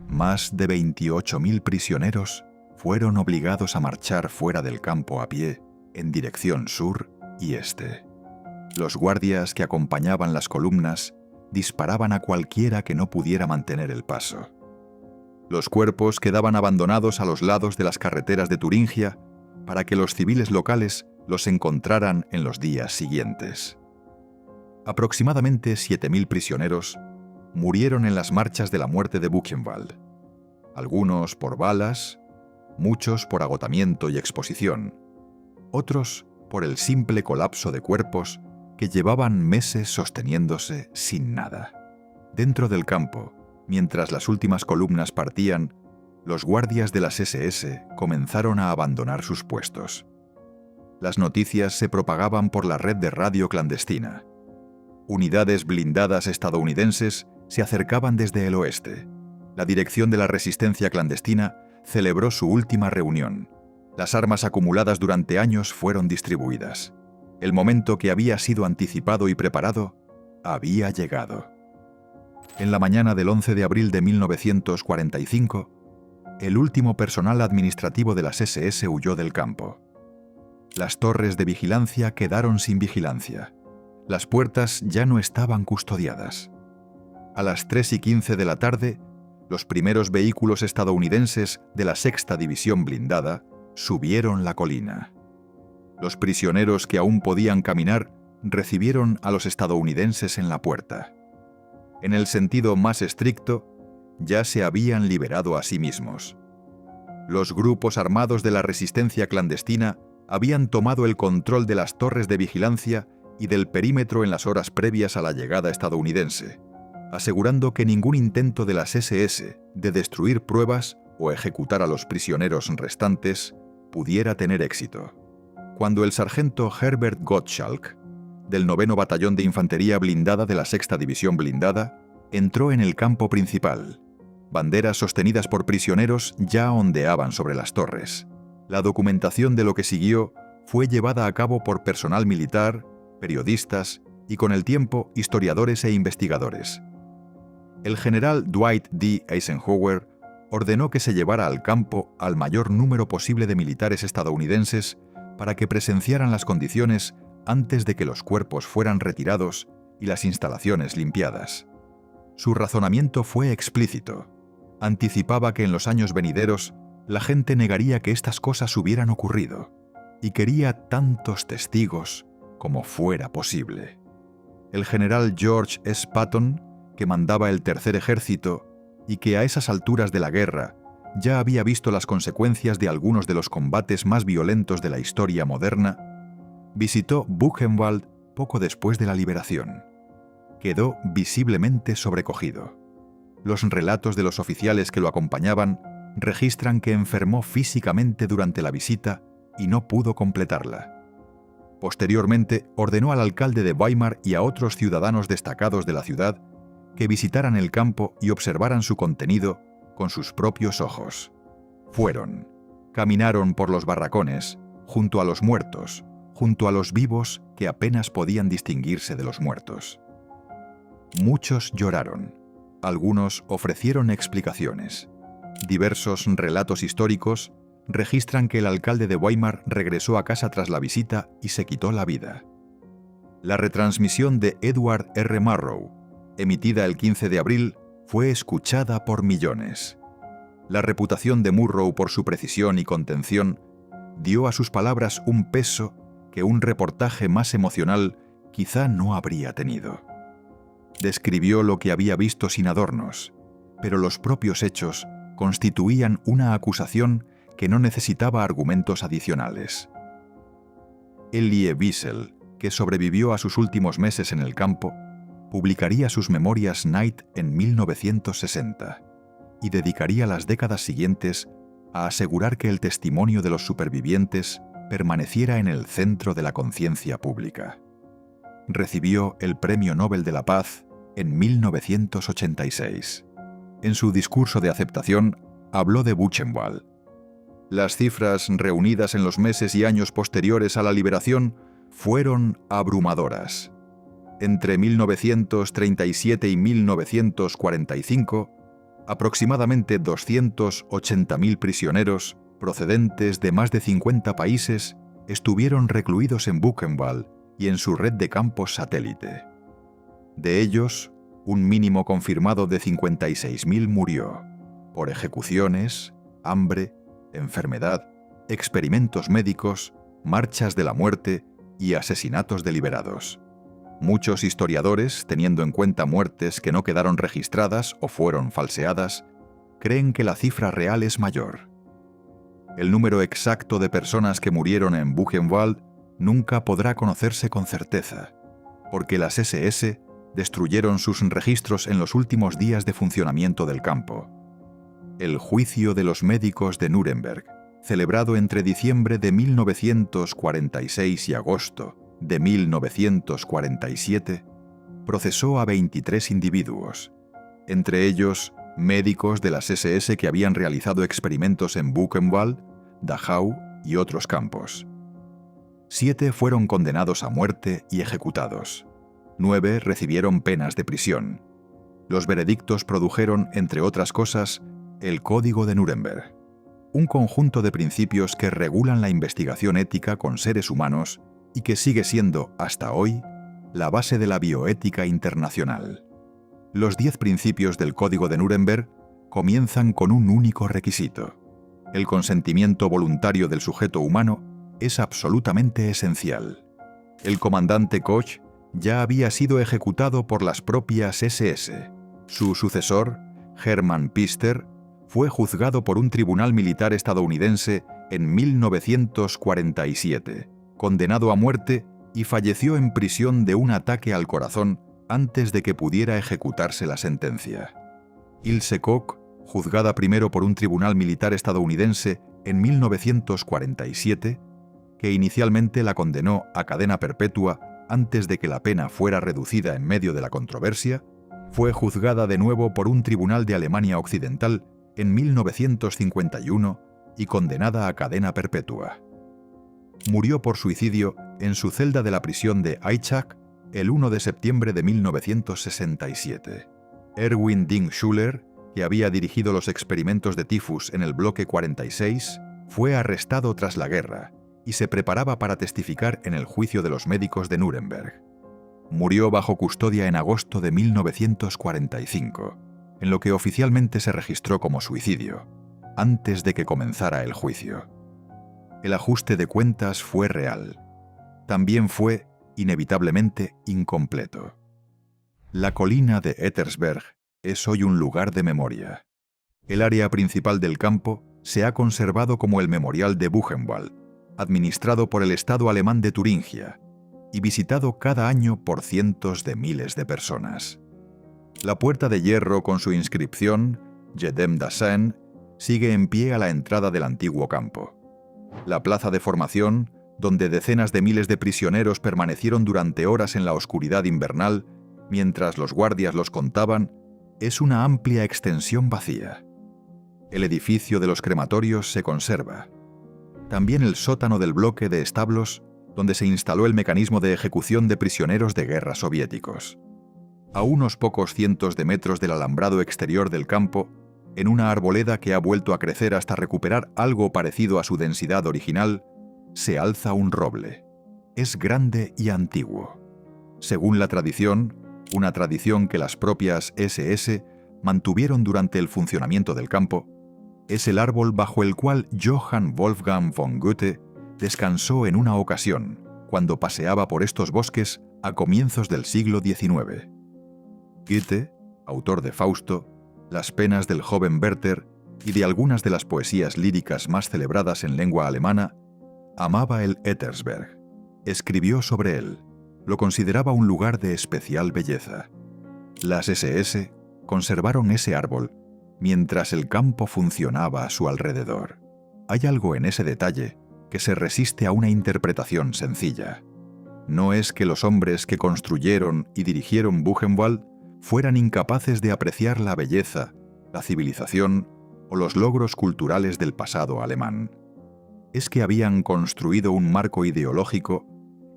más de 28.000 prisioneros fueron obligados a marchar fuera del campo a pie en dirección sur y este. Los guardias que acompañaban las columnas disparaban a cualquiera que no pudiera mantener el paso. Los cuerpos quedaban abandonados a los lados de las carreteras de Turingia para que los civiles locales los encontraran en los días siguientes. Aproximadamente 7.000 prisioneros murieron en las marchas de la muerte de Buchenwald. Algunos por balas, muchos por agotamiento y exposición, otros por el simple colapso de cuerpos que llevaban meses sosteniéndose sin nada. Dentro del campo, mientras las últimas columnas partían, los guardias de las SS comenzaron a abandonar sus puestos. Las noticias se propagaban por la red de radio clandestina. Unidades blindadas estadounidenses se acercaban desde el oeste. La dirección de la resistencia clandestina celebró su última reunión. Las armas acumuladas durante años fueron distribuidas. El momento que había sido anticipado y preparado había llegado. En la mañana del 11 de abril de 1945, el último personal administrativo de las SS huyó del campo. Las torres de vigilancia quedaron sin vigilancia. Las puertas ya no estaban custodiadas. A las 3:15 de la tarde, los primeros vehículos estadounidenses de la Sexta División Blindada subieron la colina. Los prisioneros que aún podían caminar recibieron a los estadounidenses en la puerta. En el sentido más estricto, ya se habían liberado a sí mismos. Los grupos armados de la resistencia clandestina habían tomado el control de las torres de vigilancia y del perímetro en las horas previas a la llegada estadounidense, asegurando que ningún intento de las SS de destruir pruebas o ejecutar a los prisioneros restantes pudiera tener éxito. Cuando el sargento Herbert Gottschalk, del 9º Batallón de Infantería Blindada de la Sexta División Blindada, entró en el campo principal, banderas sostenidas por prisioneros ya ondeaban sobre las torres. La documentación de lo que siguió fue llevada a cabo por personal militar, periodistas y, con el tiempo, historiadores e investigadores. El general Dwight D. Eisenhower ordenó que se llevara al campo al mayor número posible de militares estadounidenses para que presenciaran las condiciones antes de que los cuerpos fueran retirados y las instalaciones limpiadas. Su razonamiento fue explícito. Anticipaba que en los años venideros la gente negaría que estas cosas hubieran ocurrido y quería tantos testigos como fuera posible. El general George S. Patton, que mandaba el Tercer Ejército y que a esas alturas de la guerra ya había visto las consecuencias de algunos de los combates más violentos de la historia moderna, visitó Buchenwald poco después de la liberación. Quedó visiblemente sobrecogido. Los relatos de los oficiales que lo acompañaban registran que enfermó físicamente durante la visita y no pudo completarla. Posteriormente, ordenó al alcalde de Weimar y a otros ciudadanos destacados de la ciudad que visitaran el campo y observaran su contenido con sus propios ojos. Fueron, caminaron por los barracones, junto a los muertos, junto a los vivos que apenas podían distinguirse de los muertos. Muchos lloraron, algunos ofrecieron explicaciones. Diversos relatos históricos registran que el alcalde de Weimar regresó a casa tras la visita y se quitó la vida. La retransmisión de Edward R. Murrow, emitida el 15 de abril, fue escuchada por millones. La reputación de Murrow por su precisión y contención dio a sus palabras un peso que un reportaje más emocional quizá no habría tenido. Describió lo que había visto sin adornos, pero los propios hechos constituían una acusación que no necesitaba argumentos adicionales. Elie Wiesel, que sobrevivió a sus últimos meses en el campo, publicaría sus memorias Night en 1960 y dedicaría las décadas siguientes a asegurar que el testimonio de los supervivientes permaneciera en el centro de la conciencia pública. Recibió el Premio Nobel de la Paz en 1986. En su discurso de aceptación, habló de Buchenwald. Las cifras reunidas en los meses y años posteriores a la liberación fueron abrumadoras. Entre 1937 y 1945, aproximadamente 280.000 prisioneros procedentes de más de 50 países estuvieron recluidos en Buchenwald y en su red de campos satélite. De ellos, un mínimo confirmado de 56.000 murió por ejecuciones, hambre, enfermedad, experimentos médicos, marchas de la muerte y asesinatos deliberados. Muchos historiadores, teniendo en cuenta muertes que no quedaron registradas o fueron falseadas, creen que la cifra real es mayor. El número exacto de personas que murieron en Buchenwald nunca podrá conocerse con certeza, porque las SS destruyeron sus registros en los últimos días de funcionamiento del campo. El juicio de los médicos de Nuremberg, celebrado entre diciembre de 1946 y agosto de 1947, procesó a 23 individuos, entre ellos médicos de las SS que habían realizado experimentos en Buchenwald, Dachau y otros campos. 7 fueron condenados a muerte y ejecutados. 9 recibieron penas de prisión. Los veredictos produjeron, entre otras cosas, el Código de Nuremberg, un conjunto de principios que regulan la investigación ética con seres humanos y que sigue siendo, hasta hoy, la base de la bioética internacional. Los 10 principios del Código de Nuremberg comienzan con un único requisito. El consentimiento voluntario del sujeto humano es absolutamente esencial. El comandante Koch ya había sido ejecutado por las propias SS. Su sucesor, Hermann Pfister, fue juzgado por un tribunal militar estadounidense en 1947, condenado a muerte y falleció en prisión de un ataque al corazón antes de que pudiera ejecutarse la sentencia. Ilse Koch, juzgada primero por un tribunal militar estadounidense en 1947, que inicialmente la condenó a cadena perpetua antes de que la pena fuera reducida en medio de la controversia, fue juzgada de nuevo por un tribunal de Alemania Occidental en 1951 y condenada a cadena perpetua. Murió por suicidio en su celda de la prisión de Aichach el 1 de septiembre de 1967. Erwin Ding Schuller, que había dirigido los experimentos de tifus en el bloque 46, fue arrestado tras la guerra y se preparaba para testificar en el juicio de los médicos de Nuremberg. Murió bajo custodia en agosto de 1945, en lo que oficialmente se registró como suicidio, antes de que comenzara el juicio. El ajuste de cuentas fue real. También fue, inevitablemente, incompleto. La colina de Ettersberg es hoy un lugar de memoria. El área principal del campo se ha conservado como el Memorial de Buchenwald, administrado por el Estado alemán de Turingia y visitado cada año por cientos de miles de personas. La puerta de hierro con su inscripción, Jedem Dasein, sigue en pie a la entrada del antiguo campo. La plaza de formación, donde decenas de miles de prisioneros permanecieron durante horas en la oscuridad invernal, mientras los guardias los contaban, es una amplia extensión vacía. El edificio de los crematorios se conserva. También el sótano del bloque de establos, donde se instaló el mecanismo de ejecución de prisioneros de guerra soviéticos. A unos pocos cientos de metros del alambrado exterior del campo, en una arboleda que ha vuelto a crecer hasta recuperar algo parecido a su densidad original, se alza un roble. Es grande y antiguo. Según la tradición, una tradición que las propias SS mantuvieron durante el funcionamiento del campo, es el árbol bajo el cual Johann Wolfgang von Goethe descansó en una ocasión, cuando paseaba por estos bosques a comienzos del siglo XIX. Goethe, autor de Fausto, Las penas del joven Werther y de algunas de las poesías líricas más celebradas en lengua alemana, amaba el Ettersberg. Escribió sobre él. Lo consideraba un lugar de especial belleza. Las SS conservaron ese árbol mientras el campo funcionaba a su alrededor. Hay algo en ese detalle que se resiste a una interpretación sencilla. No es que los hombres que construyeron y dirigieron Buchenwald fueran incapaces de apreciar la belleza, la civilización o los logros culturales del pasado alemán. Es que habían construido un marco ideológico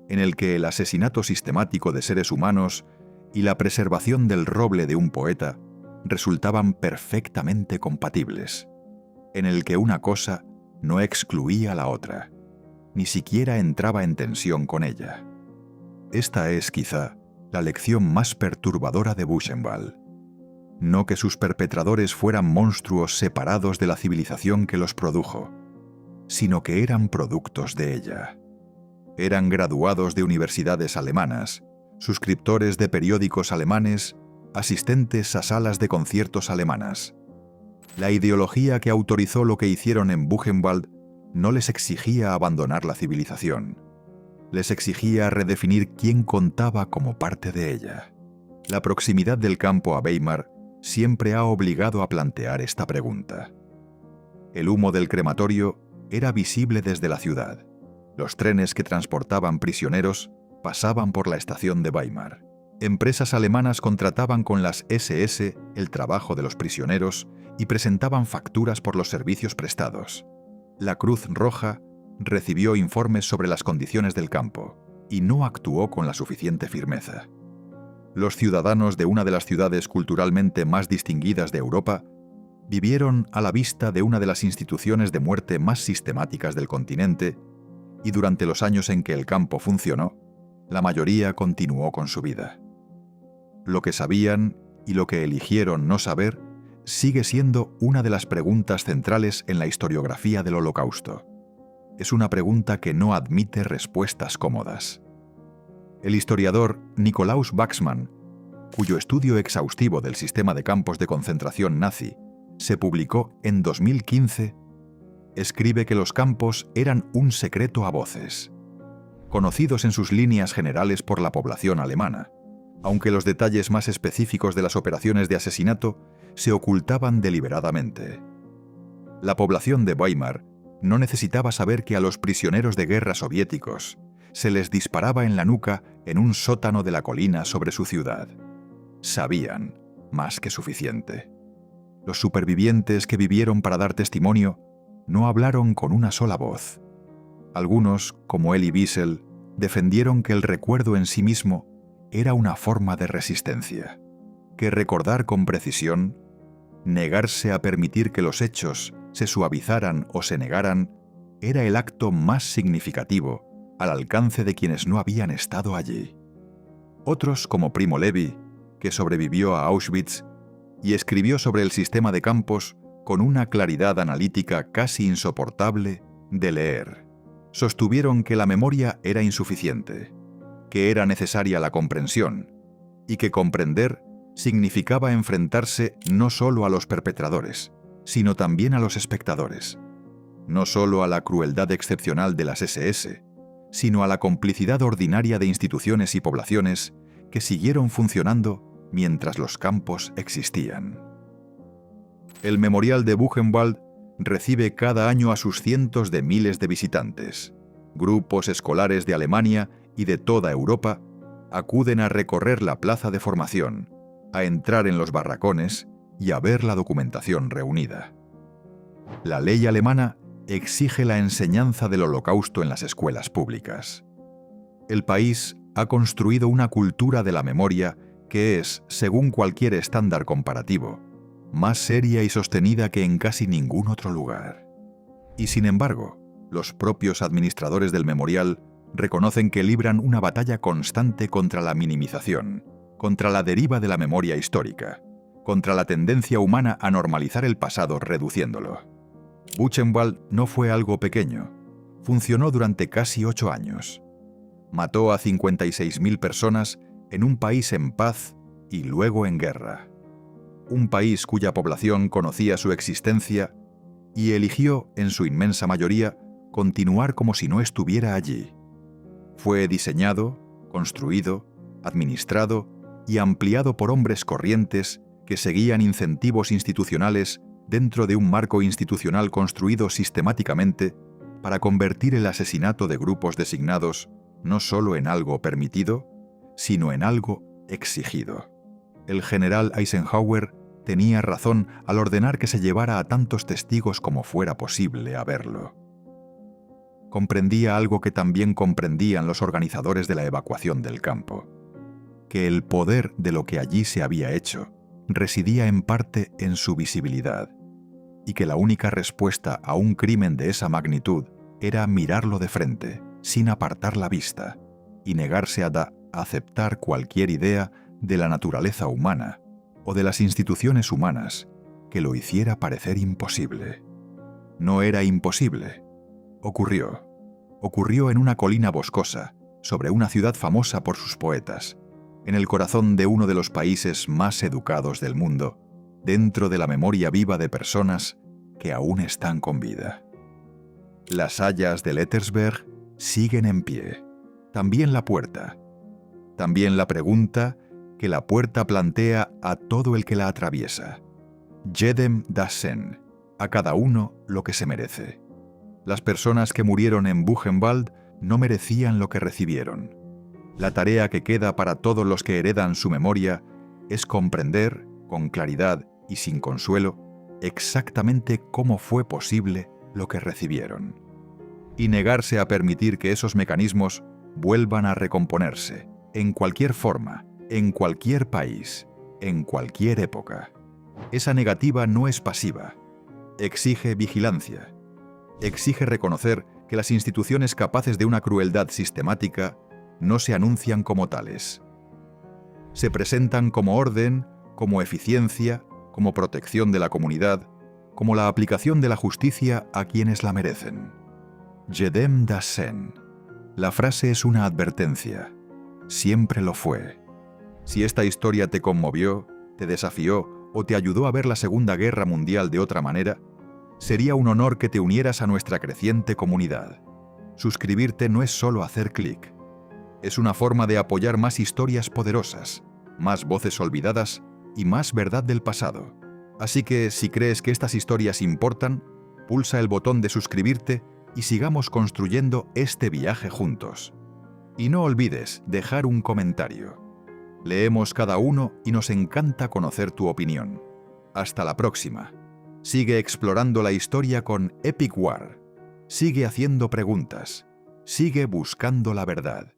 en el que el asesinato sistemático de seres humanos y la preservación del roble de un poeta resultaban perfectamente compatibles, en el que una cosa no excluía la otra, ni siquiera entraba en tensión con ella. Esta es, quizá, la lección más perturbadora de Buchenwald. No que sus perpetradores fueran monstruos separados de la civilización que los produjo, sino que eran productos de ella. Eran graduados de universidades alemanas, suscriptores de periódicos alemanes, asistentes a salas de conciertos alemanas. La ideología que autorizó lo que hicieron en Buchenwald no les exigía abandonar la civilización. Les exigía redefinir quién contaba como parte de ella. La proximidad del campo a Weimar siempre ha obligado a plantear esta pregunta. El humo del crematorio era visible desde la ciudad. Los trenes que transportaban prisioneros pasaban por la estación de Weimar. Empresas alemanas contrataban con las SS el trabajo de los prisioneros y presentaban facturas por los servicios prestados. La Cruz Roja recibió informes sobre las condiciones del campo y no actuó con la suficiente firmeza. Los ciudadanos de una de las ciudades culturalmente más distinguidas de Europa vivieron a la vista de una de las instituciones de muerte más sistemáticas del continente y durante los años en que el campo funcionó, la mayoría continuó con su vida. Lo que sabían y lo que eligieron no saber sigue siendo una de las preguntas centrales en la historiografía del Holocausto. Es una pregunta que no admite respuestas cómodas. El historiador Nikolaus Waxman, cuyo estudio exhaustivo del sistema de campos de concentración nazi se publicó en 2015, escribe que los campos eran un secreto a voces, conocidos en sus líneas generales por la población alemana, aunque los detalles más específicos de las operaciones de asesinato se ocultaban deliberadamente. La población de Weimar no necesitaba saber que a los prisioneros de guerra soviéticos se les disparaba en la nuca en un sótano de la colina sobre su ciudad. Sabían más que suficiente. Los supervivientes que vivieron para dar testimonio no hablaron con una sola voz. Algunos, como Elie Wiesel, defendieron que el recuerdo en sí mismo era una forma de resistencia, que recordar con precisión, negarse a permitir que los hechos se suavizaran o se negaran, era el acto más significativo al alcance de quienes no habían estado allí. Otros, como Primo Levi, que sobrevivió a Auschwitz y escribió sobre el sistema de campos con una claridad analítica casi insoportable de leer, sostuvieron que la memoria era insuficiente, que era necesaria la comprensión, y que comprender significaba enfrentarse no solo a los perpetradores, sino también a los espectadores, no solo a la crueldad excepcional de las SS, sino a la complicidad ordinaria de instituciones y poblaciones que siguieron funcionando mientras los campos existían. El Memorial de Buchenwald recibe cada año a sus cientos de miles de visitantes. Grupos escolares de Alemania y de toda Europa acuden a recorrer la plaza de formación, a entrar en los barracones y a ver la documentación reunida. La ley alemana exige la enseñanza del Holocausto en las escuelas públicas. El país ha construido una cultura de la memoria que es, según cualquier estándar comparativo, más seria y sostenida que en casi ningún otro lugar. Y sin embargo, los propios administradores del memorial reconocen que libran una batalla constante contra la minimización, contra la deriva de la memoria histórica, contra la tendencia humana a normalizar el pasado reduciéndolo. Buchenwald no fue algo pequeño. Funcionó durante casi 8 años. Mató a 56.000 personas en un país en paz y luego en guerra. Un país cuya población conocía su existencia y eligió, en su inmensa mayoría, continuar como si no estuviera allí. Fue diseñado, construido, administrado y ampliado por hombres corrientes que seguían incentivos institucionales dentro de un marco institucional construido sistemáticamente para convertir el asesinato de grupos designados no solo en algo permitido, sino en algo exigido. El general Eisenhower tenía razón al ordenar que se llevara a tantos testigos como fuera posible a verlo. Comprendía algo que también comprendían los organizadores de la evacuación del campo, que el poder de lo que allí se había hecho residía en parte en su visibilidad, y que la única respuesta a un crimen de esa magnitud era mirarlo de frente, sin apartar la vista, y negarse a aceptar cualquier idea de la naturaleza humana o de las instituciones humanas que lo hiciera parecer imposible. No era imposible. Ocurrió. Ocurrió en una colina boscosa, sobre una ciudad famosa por sus poetas, en el corazón de uno de los países más educados del mundo, dentro de la memoria viva de personas que aún están con vida. Las hayas de Lettersberg siguen en pie. También la puerta. También la pregunta que la puerta plantea a todo el que la atraviesa. Jedem das Sen, a cada uno lo que se merece. Las personas que murieron en Buchenwald no merecían lo que recibieron. La tarea que queda para todos los que heredan su memoria es comprender, con claridad y sin consuelo, exactamente cómo fue posible lo que recibieron. Y negarse a permitir que esos mecanismos vuelvan a recomponerse, en cualquier forma, en cualquier país, en cualquier época. Esa negativa no es pasiva. Exige vigilancia. Exige reconocer que las instituciones capaces de una crueldad sistemática no se anuncian como tales. Se presentan como orden, como eficiencia, como protección de la comunidad, como la aplicación de la justicia a quienes la merecen. Jedem Dasen. La frase es una advertencia. Siempre lo fue. Si esta historia te conmovió, te desafió o te ayudó a ver la Segunda Guerra Mundial de otra manera, sería un honor que te unieras a nuestra creciente comunidad. Suscribirte no es solo hacer clic. Es una forma de apoyar más historias poderosas, más voces olvidadas y más verdad del pasado. Así que, si crees que estas historias importan, pulsa el botón de suscribirte y sigamos construyendo este viaje juntos. Y no olvides dejar un comentario. Leemos cada uno y nos encanta conocer tu opinión. Hasta la próxima. Sigue explorando la historia con Epic War. Sigue haciendo preguntas. Sigue buscando la verdad.